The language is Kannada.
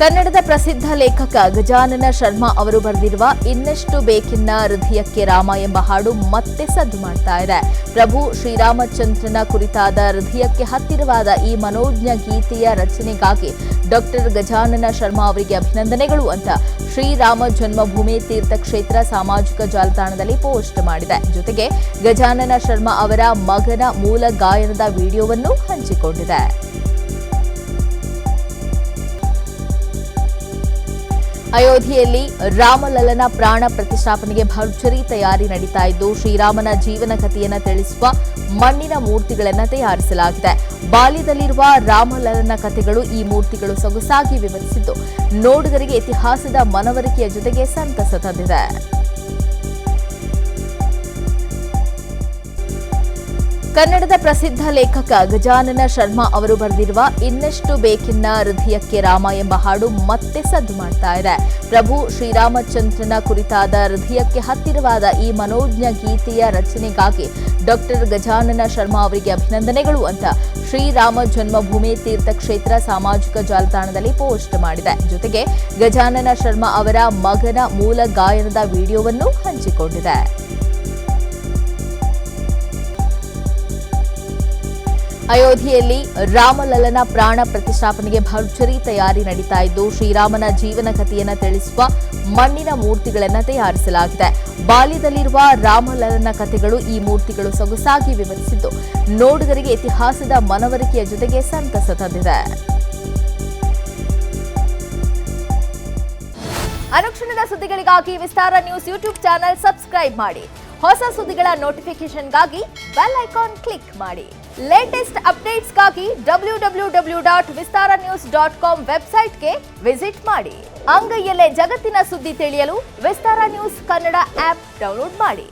ಕನ್ನಡದ ಪ್ರಸಿದ್ಧ ಲೇಖಕ ಗಜಾನನ ಶರ್ಮಾ ಅವರು ಬರೆದಿರುವ ಇನ್ನೆಷ್ಟು ಬೇಕಿನ್ನ ಹೃದಯಕ್ಕೆ ರಾಮ ಎಂಬ ಹಾಡು ಮತ್ತೆ ಸದ್ದು ಮಾಡ್ತಾ ಇದೆ. ಪ್ರಭು ಶ್ರೀರಾಮಚಂದ್ರನ ಕುರಿತಾದ ಹೃದಯಕ್ಕೆ ಹತ್ತಿರವಾದ ಈ ಮನೋಜ್ಞ ಗೀತೆಯ ರಚನೆಗಾಗಿ ಡಾಕ್ಟರ್ ಗಜಾನನ ಶರ್ಮಾ ಅವರಿಗೆ ಅಭಿನಂದನೆಗಳು ಅಂತ ಶ್ರೀರಾಮ ಜನ್ಮಭೂಮಿ ತೀರ್ಥಕ್ಷೇತ್ರ ಸಾಮಾಜಿಕ ಜಾಲತಾಣದಲ್ಲಿ ಪೋಸ್ಟ್ ಮಾಡಿದೆ. ಜೊತೆಗೆ ಗಜಾನನ ಶರ್ಮಾ ಅವರ ಮಗನ ಮೂಲ ಗಾಯನದ ವಿಡಿಯೋವನ್ನು ಹಂಚಿಕೊಂಡಿದೆ. ಅಯೋಧ್ಯೆಯಲ್ಲಿ ರಾಮಲಲ್ಲನ ಪ್ರಾಣ ಪ್ರತಿಷ್ಠಾಪನೆಗೆ ಭರ್ಜರಿ ತಯಾರಿ ನಡೀತಾ ಇದ್ದು, ಶ್ರೀರಾಮನ ಜೀವನ ಕಥೆಯನ್ನು ತಿಳಿಸುವ ಮಣ್ಣಿನ ಮೂರ್ತಿಗಳನ್ನು ತಯಾರಿಸಲಾಗಿದೆ. ಬಾಲ್ಯದಲ್ಲಿರುವ ರಾಮಲಲ್ಲನ ಕಥೆಗಳು ಈ ಮೂರ್ತಿಗಳು ಸೊಗಸಾಗಿ ವಿವರಿಸಿದ್ದು, ನೋಡುಗರಿಗೆ ಇತಿಹಾಸದ ಮನವರಿಕೆಯ ಜೊತೆಗೆ ಸಂತಸ ತಂದಿದೆ. ಕನ್ನಡದ ಪ್ರಸಿದ್ಧ ಲೇಖಕ ಗಜಾನನ ಶರ್ಮಾ ಅವರು ಬರೆದಿರುವ ಇನ್ನೆಷ್ಟು ಬೇಕಿನ್ನ ಹೃದಯಕ್ಕೆ ರಾಮ ಎಂಬ ಹಾಡು ಮತ್ತೆ ಸದ್ದು ಮಾಡ್ತಾ ಇದೆ. ಪ್ರಭು ಶ್ರೀರಾಮಚಂದ್ರನ ಕುರಿತಾದ ಹೃದಯಕ್ಕೆ ಹತ್ತಿರವಾದ ಈ ಮನೋಜ್ಞ ಗೀತೆಯ ರಚನೆಗಾಗಿ ಡಾಕ್ಟರ್ ಗಜಾನನ ಶರ್ಮಾ ಅವರಿಗೆ ಅಭಿನಂದನೆಗಳು ಅಂತ ಶ್ರೀರಾಮ ಜನ್ಮಭೂಮಿ ತೀರ್ಥಕ್ಷೇತ್ರ ಸಾಮಾಜಿಕ ಜಾಲತಾಣದಲ್ಲಿ ಪೋಸ್ಟ್ ಮಾಡಿದೆ. ಜೊತೆಗೆ ಗಜಾನನ ಶರ್ಮಾ ಅವರ ಮಗನ ಮೂಲ ಗಾಯನದ ವಿಡಿಯೋವನ್ನು ಹಂಚಿಕೊಂಡಿದೆ. ಅಯೋಧ್ಯೆಯಲ್ಲಿ ರಾಮಲಲ್ಲನ ಪ್ರಾಣ ಪ್ರತಿಷ್ಠಾಪನೆಗೆ ಭರ್ಜರಿ ತಯಾರಿ ನಡೀತಾ ಇದ್ದು, ಶ್ರೀರಾಮನ ಜೀವನ ಕಥೆಯನ್ನು ತಿಳಿಸುವ ಮಣ್ಣಿನ ಮೂರ್ತಿಗಳನ್ನು ತಯಾರಿಸಲಾಗಿದೆ. ಬಾಲ್ಯದಲ್ಲಿರುವ ರಾಮಲಲ್ಲನ ಕಥೆಗಳು ಈ ಮೂರ್ತಿಗಳು ಸೊಗಸಾಗಿ ವಿವರಿಸಿದ್ದು, ನೋಡುಗರಿಗೆ ಇತಿಹಾಸದ ಮನವರಿಕೆಯ ಜೊತೆಗೆ ಸಂತಸ ತಂದಿದೆ. ಅನುಕ್ಷಣದ ಸುದ್ದಿಗಳಿಗಾಗಿ ವಿಸ್ತಾರ ನ್ಯೂಸ್ ಯೂಟ್ಯೂಬ್ ಚಾನೆಲ್ ಸಬ್ಸ್ಕ್ರೈಬ್ ಮಾಡಿ. ಹೊಸ ಸುದ್ದಿಗಳ ನೋಟಿಫಿಕೇಶನ್ಗಾಗಿ ಬೆಲ್ ಐಕಾನ್ ಕ್ಲಿಕ್ ಮಾಡಿ. ಲೇಟೆಸ್ಟ್ ಅಪ್ಡೇಟ್ಸ್ಗಾಗಿ www.vistaranews.com ವೆಬ್ಸೈಟ್ಗೆ ವಿಸಿಟ್ ಮಾಡಿ. ಅಂಗೈಯಲ್ಲೇ ಜಗತ್ತಿನ ಸುದ್ದಿ ತಿಳಿಯಲು ವಿಸ್ತಾರ ನ್ಯೂಸ್ ಕನ್ನಡ ಆಪ್ ಡೌನ್ಲೋಡ್ ಮಾಡಿ.